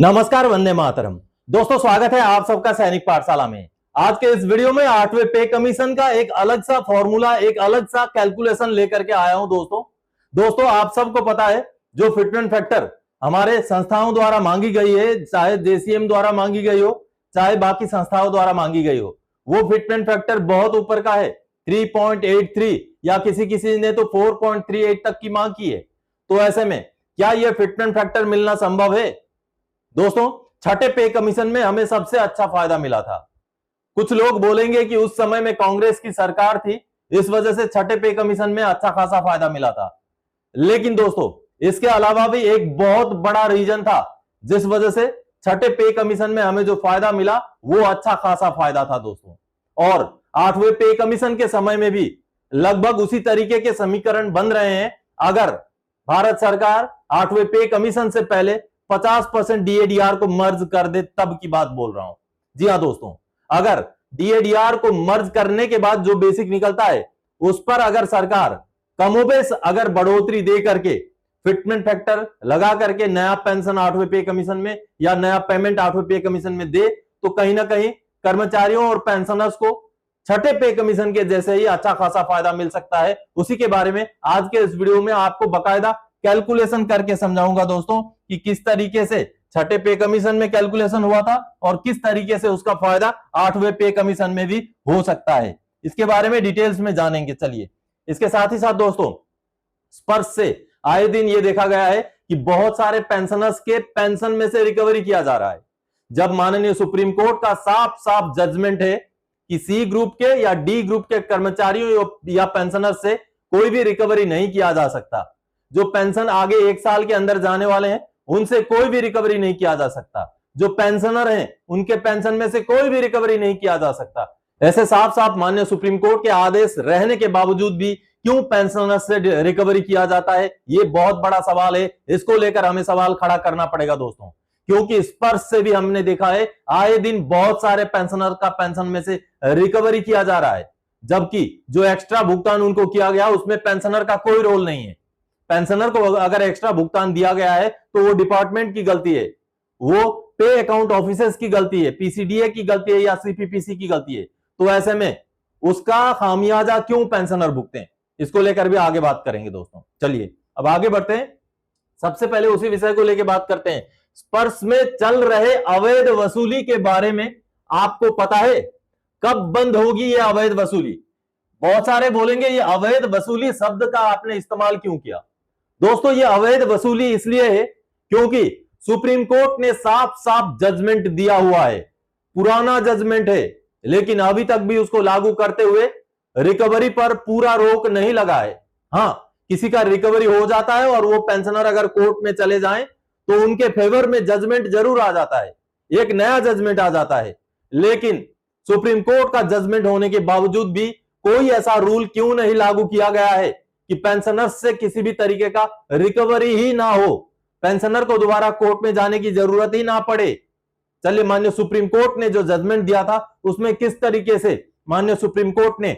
नमस्कार, वंदे मातरम। दोस्तों, स्वागत है आप सबका सैनिक पाठशाला में। आज के इस वीडियो में 8वें पे कमीशन का एक अलग सा फॉर्मूला, एक अलग सा कैलकुलेशन लेकर के आया हूं। दोस्तों आप सबको पता है, जो फिटमेंट फैक्टर हमारे संस्थाओं द्वारा मांगी गई है, चाहे जेसीएम द्वारा मांगी गई हो, चाहे बाकी संस्थाओं द्वारा मांगी गई हो, वो फिटमेंट फैक्टर बहुत ऊपर का है। 3.83 या किसी ने तो 4.38 तक की मांग की है। तो ऐसे में क्या यह फिटमेंट फैक्टर मिलना संभव है? दोस्तों, छठे पे कमीशन में हमें सबसे अच्छा फायदा मिला था। कुछ लोग बोलेंगे कि उस समय में कांग्रेस की सरकार थी, इस वजह से छठे पे कमीशन में अच्छा खासा फायदा मिला था। लेकिन दोस्तों, इसके अलावा भी एक बहुत बड़ा रीजन था जिस वजह से छठे पे कमीशन में हमें जो फायदा मिला वो अच्छा खासा फायदा था दोस्तों। और 8वें पे कमीशन के समय में भी लगभग उसी तरीके के समीकरण बन रहे हैं। अगर भारत सरकार 8वें पे कमीशन से पहले 50% डीएडीआर को मर्ज कर दे, तब की बात बोल रहा हूं। जी हां दोस्तों, अगर डीएडीआर को मर्ज करने के बाद जो बेसिक निकलता है उस पर अगर सरकार कमोबेश अगर बढ़ोतरी दे करके, फिटमेंट फैक्टर लगा करके नया पेंशन 8वें पे कमीशन में या नया पेमेंट 8वें पे कमीशन में दे, तो कहीं ना कहीं कर्मचारियों और पेंशनर्स को छठे पे कमीशन के जैसे ही अच्छा खासा फायदा मिल सकता है। उसी के बारे में आज के इस वीडियो में आपको बकायदा कैलकुलेशन करके समझाऊंगा दोस्तों कि किस तरीके से छठे पे कमीशन में कैलकुलेशन हुआ था और किस तरीके से उसका फायदा 8वें पे कमीशन में भी हो सकता है। इसके बारे में डिटेल्स में जानेंगे। चलिए, इसके साथ ही साथ दोस्तों, स्पर्श से आए दिन यह देखा गया है कि बहुत सारे पेंशनर्स के पेंशन में से रिकवरी किया जा रहा है। जब माननीय सुप्रीम कोर्ट का साफ साफ जजमेंट है कि सी ग्रुप के या डी ग्रुप के कर्मचारियों या पेंशनर्स से कोई भी रिकवरी नहीं किया जा सकता। जो पेंशन आगे 1 साल के अंदर जाने वाले हैं उनसे कोई भी रिकवरी नहीं किया जा सकता। जो पेंशनर हैं उनके पेंशन में से कोई भी रिकवरी नहीं किया जा सकता। ऐसे साफ साफ माननीय सुप्रीम कोर्ट के आदेश रहने के बावजूद भी क्यों पेंशनर से रिकवरी किया जाता है, ये बहुत बड़ा सवाल है। इसको लेकर हमें सवाल खड़ा करना पड़ेगा दोस्तों, क्योंकि स्पर्श से भी हमने देखा है आए दिन बहुत सारे पेंशनर का पेंशन में से रिकवरी किया जा रहा है, जबकि जो एक्स्ट्रा भुगतान उनको किया गया उसमें पेंशनर का कोई रोल नहीं है। पेंशनर को अगर एक्स्ट्रा भुगतान दिया गया है तो वो डिपार्टमेंट की गलती है, वो पे अकाउंट ऑफिसर्स की गलती है, पीसीडीए की गलती है या सीपीपीसी की गलती है। तो ऐसे में उसका खामियाजा क्यों पेंशनर भुगते हैं, इसको लेकर भी आगे बात करेंगे दोस्तों। चलिए अब आगे बढ़ते हैं। सबसे पहले उसी विषय को लेकर बात करते हैं। स्पर्श में चल रहे अवैध वसूली के बारे में आपको पता है कब बंद होगी ये अवैध वसूली? बहुत सारे बोलेंगे ये अवैध वसूली शब्द का आपने इस्तेमाल क्यों किया? दोस्तों, ये अवैध वसूली इसलिए है क्योंकि सुप्रीम कोर्ट ने साफ साफ जजमेंट दिया हुआ है। पुराना जजमेंट है, लेकिन अभी तक भी उसको लागू करते हुए रिकवरी पर पूरा रोक नहीं लगा है। हां, किसी का रिकवरी हो जाता है और वो पेंशनर अगर कोर्ट में चले जाएं तो उनके फेवर में जजमेंट जरूर आ जाता है, एक नया जजमेंट आ जाता है। लेकिन सुप्रीम कोर्ट का जजमेंट होने के बावजूद भी कोई ऐसा रूल क्यों नहीं लागू किया गया है कि पेंशनर्स से किसी भी तरीके का रिकवरी ही ना हो, पेंशनर को दोबारा कोर्ट में जाने की जरूरत ही ना पड़े। चलिए, माननीय सुप्रीम कोर्ट ने जो जजमेंट दिया था उसमें किस तरीके से माननीय सुप्रीम कोर्ट ने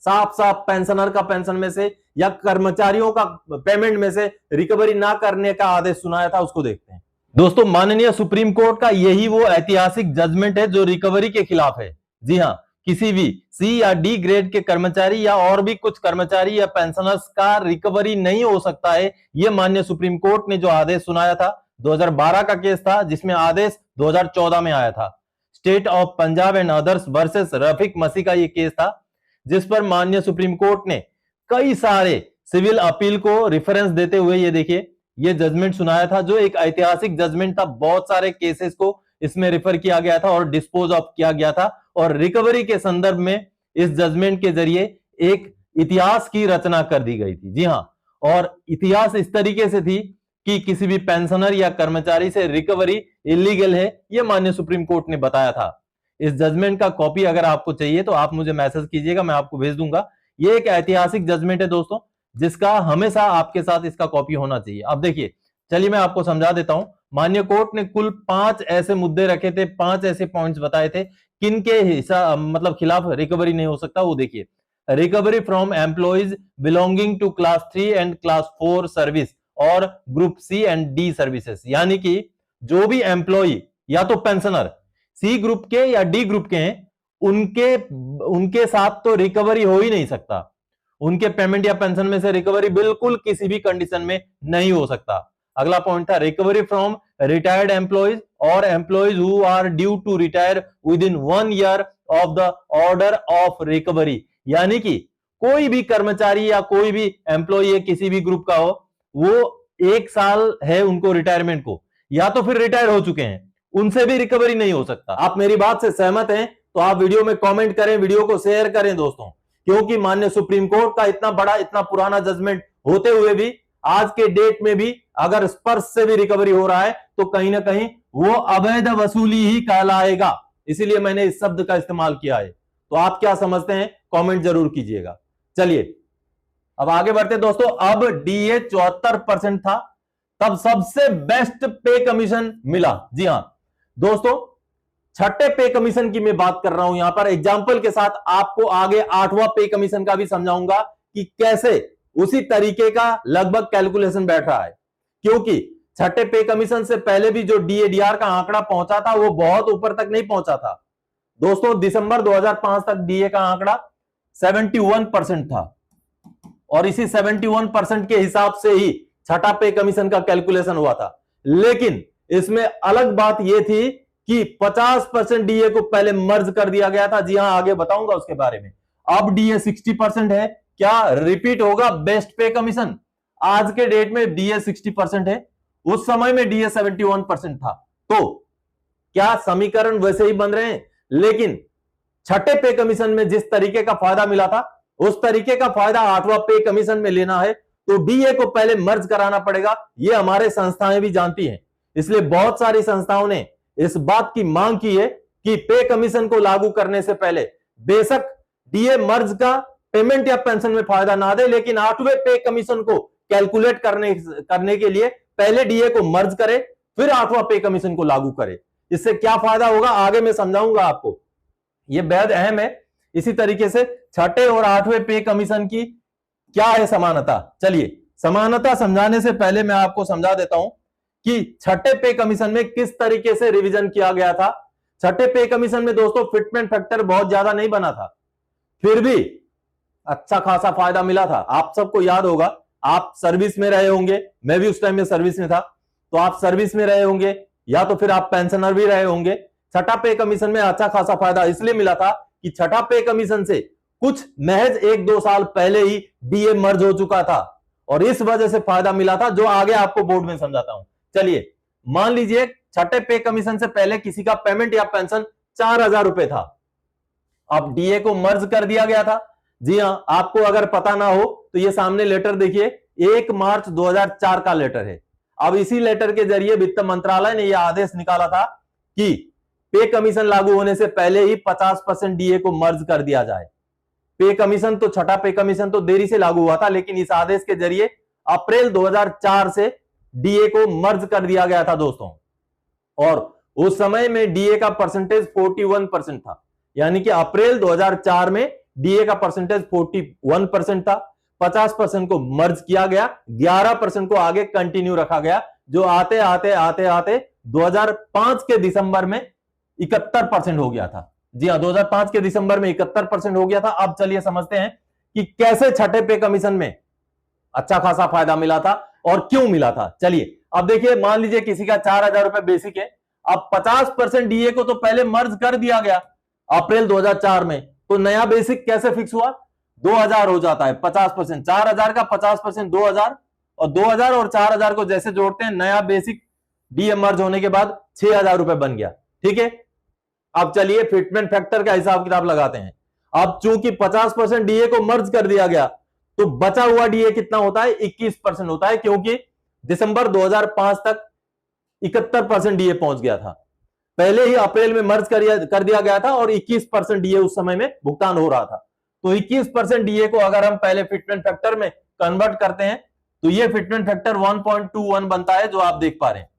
साफ साफ पेंशनर का पेंशन में से या कर्मचारियों का पेमेंट में से रिकवरी ना करने का आदेश सुनाया था, उसको देखते हैं। दोस्तों, माननीय सुप्रीम कोर्ट का यही वो ऐतिहासिक जजमेंट है जो रिकवरी के खिलाफ है। जी हां, किसी भी सी या डी ग्रेड के कर्मचारी या और भी कुछ कर्मचारी या पेंशनर्स का रिकवरी नहीं हो सकता है। यह माननीय सुप्रीम कोर्ट ने जो आदेश सुनाया था, 2012 का केस था जिसमें आदेश 2014 में आया था। State of Punjab and others versus Rafiq Masih का यह केस था, जिस पर माननीय सुप्रीम कोर्ट ने कई सारे सिविल अपील को रेफरेंस देते हुए ये देखिए ये जजमेंट सुनाया था, जो एक ऐतिहासिक जजमेंट था। बहुत सारे केसेस को इसमें रेफर किया गया था और डिस्पोज ऑफ किया गया था, और रिकवरी के संदर्भ में इस जजमेंट के जरिए एक इतिहास की रचना कर दी गई थी। जी हां, और इतिहास इस तरीके से थी कि किसी भी पेंशनर या कर्मचारी से रिकवरी इलीगल है, यह माननीय सुप्रीम कोर्ट ने बताया था। इस जजमेंट का कॉपी अगर आपको चाहिए तो आप मुझे मैसेज कीजिएगा, मैं आपको भेज दूंगा। यह एक ऐतिहासिक जजमेंट है दोस्तों, जिसका हमेशा आपके साथ इसका कॉपी होना चाहिए। अब देखिए, चलिए मैं आपको समझा देता हूं। माननीय कोर्ट ने कुल 5 ऐसे मुद्दे रखे थे, 5 ऐसे पॉइंट्स बताए थे किनके हिस्सा मतलब खिलाफ रिकवरी नहीं हो सकता। वो देखिए, recovery from employees belonging to class 3 and class 4 service और group C and D services, यानी कि जो भी एम्प्लॉय या तो पेंशनर सी ग्रुप के या डी ग्रुप के हैं, उनके साथ तो रिकवरी हो ही नहीं सकता। उनके पेमेंट या पेंशन में से रिकवरी बिल्कुल किसी भी कंडीशन में नहीं हो सकता। अगला पॉइंट था रिकवरी फ्रॉम रिटायर्ड एम्प्लॉयज और employees who are due to retire within 1 year of the order of recovery. यानी कि कोई भी कर्मचारी या कोई भी एम्प्लॉय किसी भी ग्रुप का हो, वो 1 साल है उनको रिटायरमेंट को, या तो फिर रिटायर हो चुके हैं, उनसे भी रिकवरी नहीं हो सकता। आप मेरी बात से सहमत हैं तो आप वीडियो में कमेंट करें, वीडियो को शेयर करें दोस्तों, क्योंकि माननीय सुप्रीम कोर्ट का इतना बड़ा इतना पुराना जजमेंट होते हुए भी आज के डेट में भी अगर स्पर्श से भी रिकवरी हो रहा है तो कहीं ना कहीं वो अवैध वसूली ही कहलाएगा। इसीलिए मैंने इस शब्द का इस्तेमाल किया है। तो आप क्या समझते हैं कमेंट जरूर कीजिएगा। चलिए अब आगे बढ़ते दोस्तों। अब डीए 74% था, तब सबसे बेस्ट पे कमीशन मिला। जी हां दोस्तों, छठे पे कमीशन की मैं बात कर रहा हूं यहां पर एग्जाम्पल के साथ। आपको आगे 8वां पे कमीशन का भी समझाऊंगा कि कैसे उसी तरीके का लगभग कैलकुलेशन बैठ रहा है, क्योंकि छठे पे कमीशन से पहले भी जो डीएडीआर का आंकड़ा पहुंचा था वो बहुत ऊपर तक नहीं पहुंचा था दोस्तों। दिसंबर 2005 तक डीए का आंकड़ा 71% था और इसी 71% के हिसाब से ही छठा पे कमीशन का कैलकुलेशन हुआ था। लेकिन इसमें अलग बात यह थी कि 50% डीए को पहले मर्ज कर दिया गया था। जी हां, आगे बताऊंगा उसके बारे में। अब डीए 60% है। क्या रिपीट होगा बेस्ट पे कमीशन? आज के डेट में डीए 60% है, उस समय में डीए 71% था। तो क्या समीकरण वैसे ही बन रहे हैं? लेकिन छठे पे कमीशन में जिस तरीके का फायदा मिला था उस तरीके का फायदा 8वां पे कमीशन में लेना है तो डीए को पहले मर्ज कराना पड़ेगा। यह हमारे संस्थाएं भी जानती हैं, इसलिए बहुत सारी संस्थाओं ने इस बात की मांग की है कि पे कमीशन को लागू करने से पहले बेशक डीए मर्ज का पेमेंट या पेंशन में फायदा ना दे, लेकिन 8वें पे कमीशन को कैलकुलेट करने के लिए पहले डीए को मर्ज करे, फिर 8वां पे कमीशन को लागू करे। इससे क्या फायदा होगा आगे मैं समझाऊंगा आपको, यह बेहद अहम है। इसी तरीके से छठे और 8वें पे कमीशन की क्या है समानता। चलिए समानता समझाने से पहले मैं आपको समझा देता हूं कि छठे पे कमीशन में किस तरीके से रिवीजन किया गया था। छठे पे कमीशन में दोस्तों फिटमेंट फैक्टर बहुत ज्यादा नहीं बना था, फिर भी अच्छा खासा फायदा मिला था। आप सबको याद होगा, आप सर्विस में रहे होंगे, मैं भी उस टाइम में सर्विस में था, तो आप सर्विस में रहे होंगे या तो फिर आप पेंशनर भी रहे होंगे। छठा पे कमीशन में अच्छा खासा फायदा इसलिए मिला था कि छठा पे कमीशन से कुछ महज 1-2 साल पहले ही डीए मर्ज हो चुका था और इस वजह से फायदा मिला था, जो आगे आपको बोर्ड में समझाता हूं। चलिए मान लीजिए छठे पे कमीशन से पहले किसी का पेमेंट या पेंशन 4,000 रुपए था, अब डीए को मर्ज कर दिया गया था। जी हां, आपको अगर पता ना हो तो ये सामने लेटर देखिए, 1 मार्च 2004 का लेटर है। अब इसी लेटर के जरिए वित्त मंत्रालय ने यह आदेश निकाला था कि पे कमीशन लागू होने से पहले ही 50% डीए को मर्ज कर दिया जाए। पे कमीशन तो छठा पे कमीशन तो देरी से लागू हुआ था, लेकिन इस आदेश के जरिए अप्रैल 2004 से डीए को मर्ज कर दिया गया था दोस्तों। और उस समय में डीए का परसेंटेज 41% था, यानी कि अप्रैल 2004 में डीए का परसेंटेज 41% था। 50% को मर्ज किया गया, 11% को आगे कंटिन्यू रखा गया, जो आते आते आते आते 2005 के दिसंबर में 71% हो गया था। जी हां, 2005 के दिसंबर में 71% हो गया था। अब चलिए समझते हैं कि कैसे छठे पे कमीशन में अच्छा खासा फायदा मिला था और क्यों मिला था। चलिए अब देखिए, मान लीजिए किसी का 4,000 रुपए बेसिक है, अब 50% डीए को तो पहले मर्ज कर दिया गया अप्रैल 2004 में, तो नया बेसिक कैसे फिक्स हुआ? 2,000 हो जाता है। 50% 4,000 का 50% 2,000 और 2,000 और 4,000 को जैसे जोड़ते हैं नया बेसिक डीए मर्ज होने के बाद 6,000 रुपए बन गया। ठीक है, अब चलिए फिटमेंट फैक्टर का हिसाब किताब लगाते हैं। अब चूंकि 50% डीए को मर्ज कर दिया गया तो बचा हुआ डीए कितना होता है? 21% होता है, क्योंकि दिसंबर 2005 तक 71% डीए पहुंच गया था। पहले ही अप्रैल में मर्ज कर दिया गया था और 21% डीए उस समय में भुगतान हो रहा था। तो 21% डीए को अगर हम पहले फिटमेंट फैक्टर में कन्वर्ट करते हैं तो ये फिटमेंट फैक्टर 1.21 बनता है, जो आप देख पा रहे हैं।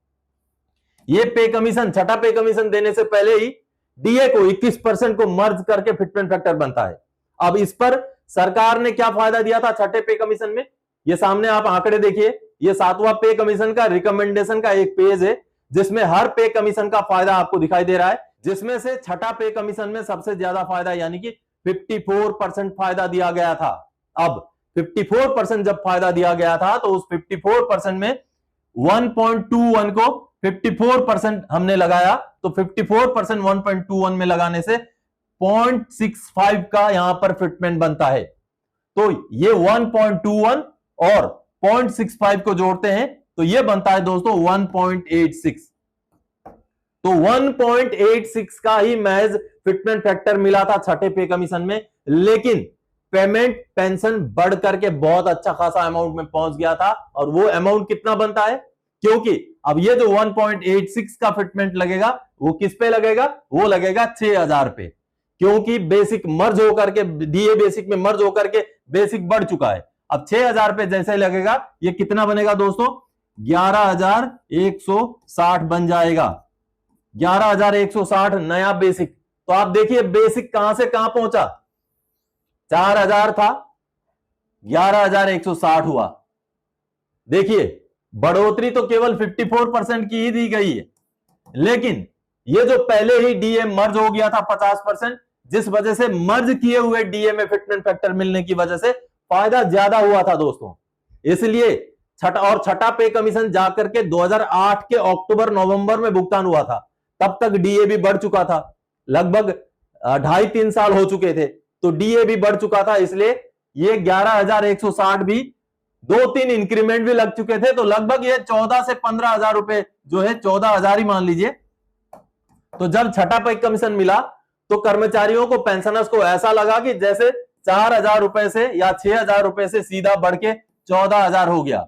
ये पे कमीशन, छठा पे कमीशन देने से पहले ही डीए को 21% को मर्ज करके फिटमेंट फैक्टर बनता है। अब इस पर सरकार ने क्या फायदा दिया था छठे पे कमीशन में? ये सामने आप आंकड़े देखिए, ये 7वां पे कमीशन का रिकमेंडेशन का एक पेज है, जिसमें हर पे कमीशन का फायदा आपको दिखाई दे रहा है, जिसमें से छठा पे कमीशन में सबसे ज्यादा फायदा यानी कि 54% फायदा दिया गया था। अब 54% जब फायदा दिया गया था तो उस 54% में 1.21 को 54% हमने लगाया, तो 54% 1.21 में लगाने से 0.65 का यहां पर फिटमेंट बनता है। तो ये 1.21 और 0.65 को जोड़ते हैं तो ये बनता है दोस्तों 1.86। तो 1.86 का ही महज फिटमेंट फैक्टर मिला था छठे पे कमीशन में, लेकिन पेमेंट पेंशन बढ़ करके बहुत अच्छा खासा अमाउंट में पहुंच गया था। और वो अमाउंट कितना बनता है, क्योंकि अब ये जो 1.86 का फिटमेंट लगेगा वो किस पे लगेगा, वो लगेगा 6000 पे, क्योंकि बेसिक मर्ज होकर के डीए बेसिक में मर्ज होकर के बेसिक बढ़ चुका है। अब 6000 पे जैसे लगेगा ये कितना बनेगा दोस्तों, 11160 बन जाएगा। 11160 नया बेसिक। तो आप देखिए बेसिक कहां से कहां पहुंचा, 4000 था 11160 हुआ। देखिए बढ़ोतरी तो केवल 54% की ही दी गई है, लेकिन ये जो पहले ही डीए मर्ज हो गया था 50%, जिस वजह से मर्ज किए हुए डीए में फिटमेंट फैक्टर मिलने की वजह से फायदा ज्यादा हुआ था दोस्तों। इसलिए छठा पे कमीशन जाकर के 2008 के अक्टूबर नवंबर में भुगतान हुआ था। तब तक डीए भी बढ़ चुका था, लगभग 2.5-3 साल हो चुके थे, तो डीए भी बढ़ चुका था। इसलिए ये 11160 भी 2-3 इंक्रीमेंट भी लग चुके थे, तो लगभग ये 14 से 15,000 रुपए जो है 14,000 ही मान लीजिए। तो जब छठा पे कमीशन मिला तो कर्मचारियों को, पेंशनर्स को ऐसा लगा कि जैसे 4,000 रुपए से या 6,000 रुपए से सीधा बढ़ के 14,000 हो गया।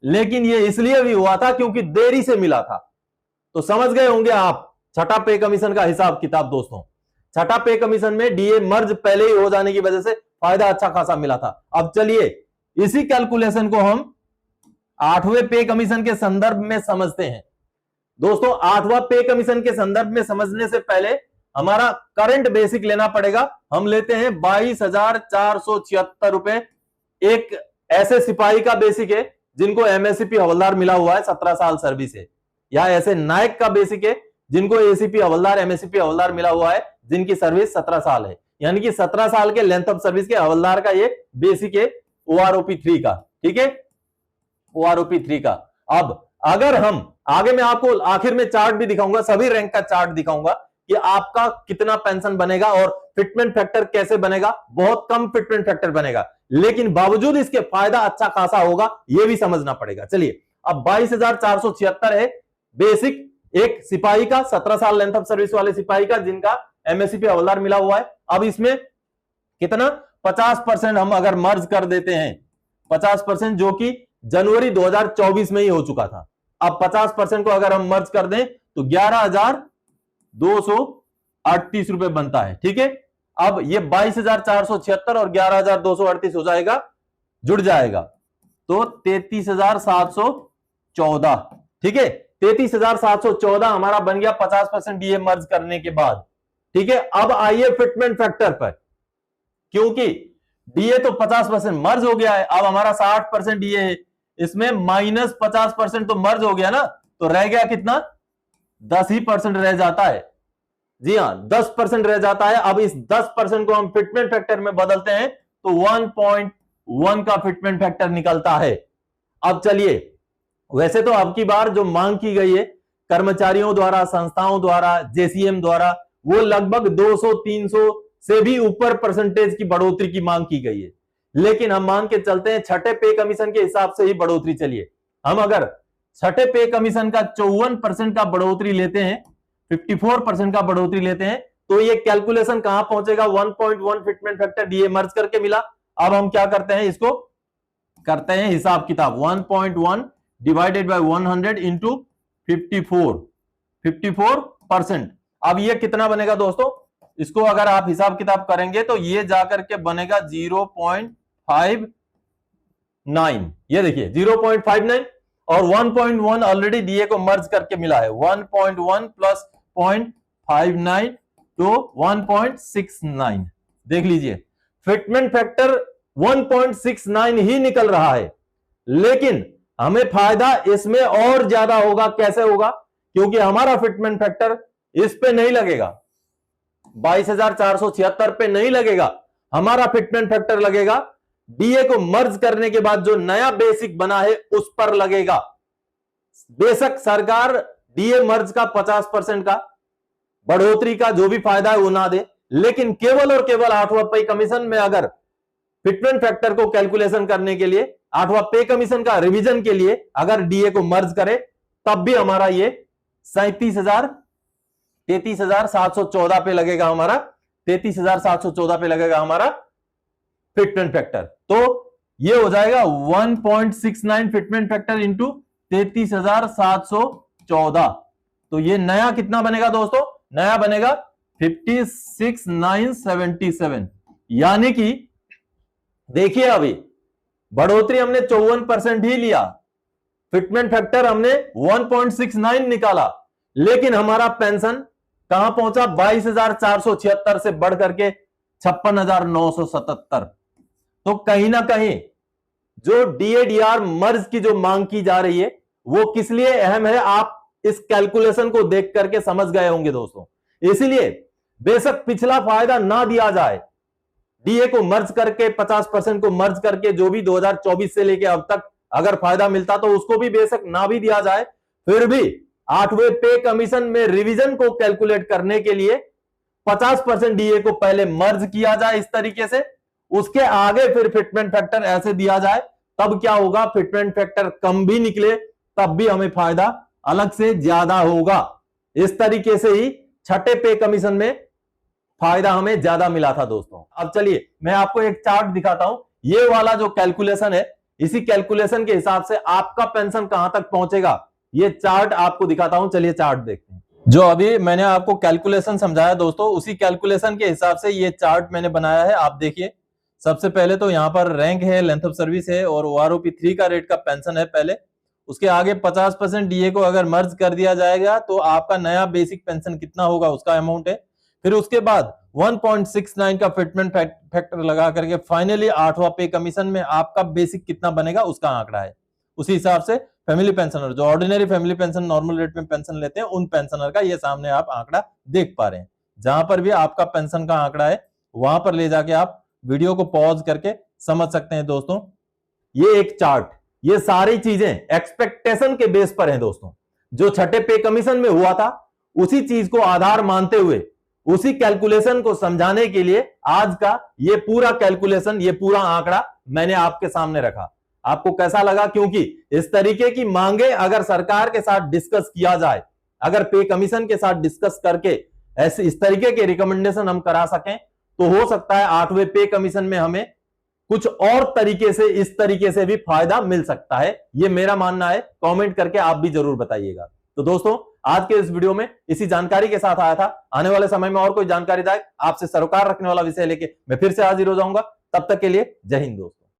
लेकिन ये इसलिए भी हुआ था क्योंकि देरी से मिला था। तो समझ गए होंगे आप छठा पे कमीशन का हिसाब किताब दोस्तों। छठा पे कमीशन में डीए मर्ज पहले ही हो जाने की वजह से फायदा अच्छा खासा मिला था। अब चलिए इसी कैलकुलेशन को हम 8वें पे कमीशन के संदर्भ में समझते हैं। दोस्तों 8वां पे कमीशन के संदर्भ में समझने से पहले हमारा करंट बेसिक लेना पड़ेगा। हम लेते हैं 22,476 रुपए। एक ऐसे सिपाही का बेसिक है जिनको एमएससीपी हवलदार मिला हुआ है 17 साल सर्विस है, या ऐसे नायक का बेसिक है जिनको एसीपी हवलदार एमएससीपी हवलदार मिला हुआ है जिनकी सर्विस 17 साल है, यानी कि 17 साल के लेंथ ऑफ सर्विस के हवलदार का ये बेसिक है ओआरओपी 3 का। ठीक है, ओआरओपी 3 का। अब अगर हम आगे, मैं आपको आखिर में चार्ट भी दिखाऊंगा, सभी रैंक का चार्ट दिखाऊंगा कि आपका कितना पेंशन बनेगा और फिटमेंट फैक्टर कैसे बनेगा। बहुत कम फिटमेंट फैक्टर बनेगा, लेकिन बावजूद इसके फायदा अच्छा खासा होगा, यह भी समझना पड़ेगा। चलिए अब 22,476 है बेसिक एक सिपाही का, 17 साल लेंथ ऑफ सर्विस वाले सिपाही का जिनका एमएससीपी हवलदार मिला हुआ है। अब इसमें कितना 50% हम अगर मर्ज कर देते हैं, 50% जो कि जनवरी 2024 में ही हो चुका था। अब 50% को अगर हम मर्ज कर दें तो 11,238 रुपए बनता है। ठीक है, अब ये 22,476 और 11,238 हो जाएगा, जुड़ जाएगा तो 33,714। ठीक है, 33,714 हमारा बन गया 50% डीए मर्ज करने के बाद। ठीक है, अब आइए फिटमेंट फैक्टर पर, क्योंकि डीए तो 50% मर्ज हो गया है, अब हमारा 60% डीए है, इसमें माइनस 50% तो मर्ज हो गया ना, तो रह गया कितना, 10% रह जाता है। जी हां, 10% रह जाता है। अब इस 10% को हम फिटमेंट फैक्टर में बदलते हैं तो 1.1 का फिटमेंट फैक्टर निकलता है। अब चलिए, वैसे तो अब की बार जो मांग की गई है कर्मचारियों द्वारा, संस्थाओं द्वारा, जेसीएम द्वारा, वो लगभग 200-300 से भी ऊपर परसेंटेज की बढ़ोतरी की मांग की गई है, लेकिन हम मान के चलते हैं छठे पे कमीशन के हिसाब से ही बढ़ोतरी। चलिए हम अगर छठे पे कमीशन का 54% का बढ़ोतरी लेते हैं, 54% का बढ़ोतरी लेते हैं, तो ये कैलकुलेशन कहां पहुंचेगा, 1.1 फिटमेंट फैक्टर डीए मर्ज करके मिला। अब हम क्या करते हैं, इसको करते हैं हिसाब किताब, 1.1 डिवाइडेड बाय 100 इंटू 54%। अब ये कितना बनेगा दोस्तों, इसको अगर आप हिसाब किताब करेंगे तो ये जाकर के बनेगा 0.59। ये देखिए 0.59 और 1.1 ऑलरेडी डीए को मर्ज करके मिला है। 1.1 प्लस 0.59 तो 1.69। देख लीजिए फिटमेंट फैक्टर 1.69 ही निकल रहा है, लेकिन हमें फायदा इसमें और ज्यादा होगा। कैसे होगा, क्योंकि हमारा फिटमेंट फैक्टर इस पे नहीं लगेगा, 22,476 पे नहीं लगेगा। हमारा फिटमेंट फैक्टर लगेगा डीए को मर्ज करने के बाद जो नया बेसिक बना है उस पर लगेगा। बेशक सरकार डीए मर्ज का 50% का बढ़ोतरी का जो भी फायदा है वो ना दे, लेकिन केवल और केवल 8वां पे कमीशन में अगर फिटमेंट फैक्टर को कैलकुलेशन करने के लिए, 8वां पे कमीशन का रिवीजन के लिए अगर डीए को मर्ज करे, तब भी हमारा ये 33,714 पे लगेगा। हमारा 33,714 पे लगेगा हमारा फिटमेंट फैक्टर। तो ये हो जाएगा 1.69 फिटमेंट फैक्टर इंटू 33,714। तो ये नया कितना बनेगा दोस्तों? नया बनेगा 56,977। यानी कि देखिए अभी बढ़ोतरी हमने 54% ही लिया, फिटमेंट फैक्टर हमने 1.69 निकाला, लेकिन हमारा पेंशन कहां पहुंचा? 22,476 से बढ़ करके 56,977। तो कहीं ना कहीं जो डीएडीआर मर्ज की जो मांग की जा रही है वो किस लिए अहम है, आप इस कैलकुलेशन को देख करके समझ गए होंगे दोस्तों। इसीलिए बेशक पिछला फायदा ना दिया जाए, डीए को मर्ज करके 50% को मर्ज करके जो भी 2024 से लेके अब तक अगर फायदा मिलता तो उसको भी बेशक ना भी दिया जाए, फिर भी 8वें पे कमीशन में रिवीजन को कैलकुलेट करने के लिए 50% डीए को पहले मर्ज किया जाए इस तरीके से, उसके आगे फिर फिटमेंट फैक्टर ऐसे दिया जाए। तब क्या होगा? फिटमेंट फैक्टर कम भी निकले तब भी हमें फायदा अलग से ज्यादा होगा। इस तरीके से ही छठे पे कमीशन में फायदा हमें ज्यादा मिला था दोस्तों। अब चलिए मैं आपको एक चार्ट दिखाता हूं। ये वाला जो कैलकुलेशन है, इसी कैलकुलेशन के हिसाब से आपका पेंशन कहां तक पहुंचेगा, ये चार्ट आपको दिखाता हूं। चलिए चार्ट देखते हैं। जो अभी मैंने आपको कैलकुलेशन समझाया दोस्तों, उसी कैलकुलेशन के हिसाब से ये चार्ट मैंने बनाया है। आप देखिए, सबसे पहले तो यहां पर रैंक है, लेंथ ऑफ सर्विस है और ओआरओपी 3 का रेट का पेंशन है पहले। उसके आगे 50% डीए को अगर मर्ज कर दिया जाएगा तो आपका नया बेसिक पेंशन कितना होगा उसका अमाउंट है। फिर उसके बाद 1.69 का फिटमेंट फैक्टर लगा करके फाइनली 8वां पे कमीशन में आपका बेसिक कितना बनेगा उसका आंकड़ा है। उसी हिसाब से फैमिली पेंशनर जो ordinary family pension normal rate में पेंशन लेते हैं, उन पेंशनर का ये सामने आप आंकड़ा देख पा रहे हैं। जहां पर भी आपका पेंशन का आंकड़ा है वहां पर ले जाके आप वीडियो को पॉज करके समझ सकते हैं दोस्तों। ये एक चार्ट, ये सारी चीजें एक्सपेक्टेशन के बेस पर हैं दोस्तों। जो छठे पे कमीशन में हुआ था उसी चीज को आधार मानते हुए उसी कैलकुलेशन को समझाने के लिए आज का ये पूरा कैलकुलेशन, ये पूरा आंकड़ा मैंने आपके सामने रखा। आपको कैसा लगा? क्योंकि इस तरीके की मांगे अगर सरकार के साथ डिस्कस किया जाए, अगर पे कमीशन के साथ डिस्कस करके ऐसे इस तरीके के रिकमेंडेशन हम करा सकें, तो हो सकता है 8वें पे कमीशन में हमें कुछ और तरीके से, इस तरीके से भी फायदा मिल सकता है। ये मेरा मानना है। कमेंट करके आप भी जरूर बताइएगा। तो दोस्तों आज के इस वीडियो में इसी जानकारी के साथ आया था। आने वाले समय में और कोई जानकारीदायक आपसे सरोकार रखने वाला विषय लेके मैं फिर से हाजिर हो जाऊंगा। तब तक के लिए जय हिंद दोस्तों।